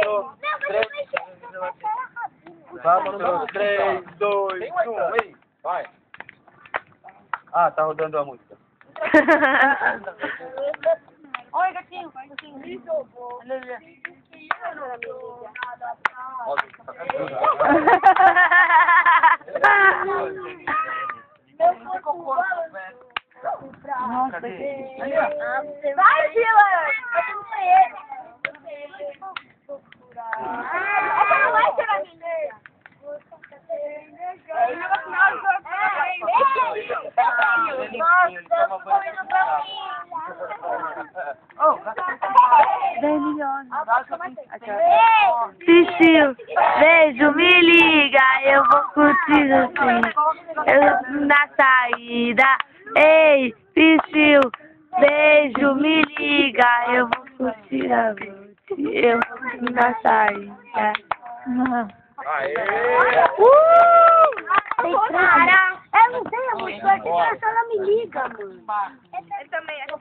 4, 3, 4, 3, 2, 1, aí, vai. Ah, tá rodando a música. Oi, gatinho. Aleluia. Nossa, vai, Vila! Essa não vai ser a mineira. Cício, beijo, me liga, eu vou curtir assim, eu na saída. Ei, Cício, beijo, me liga, eu vou curtir a noite, eu vou na saída. Aê! Cara, eu não sei a música, ela me liga, mano. Eu também acho.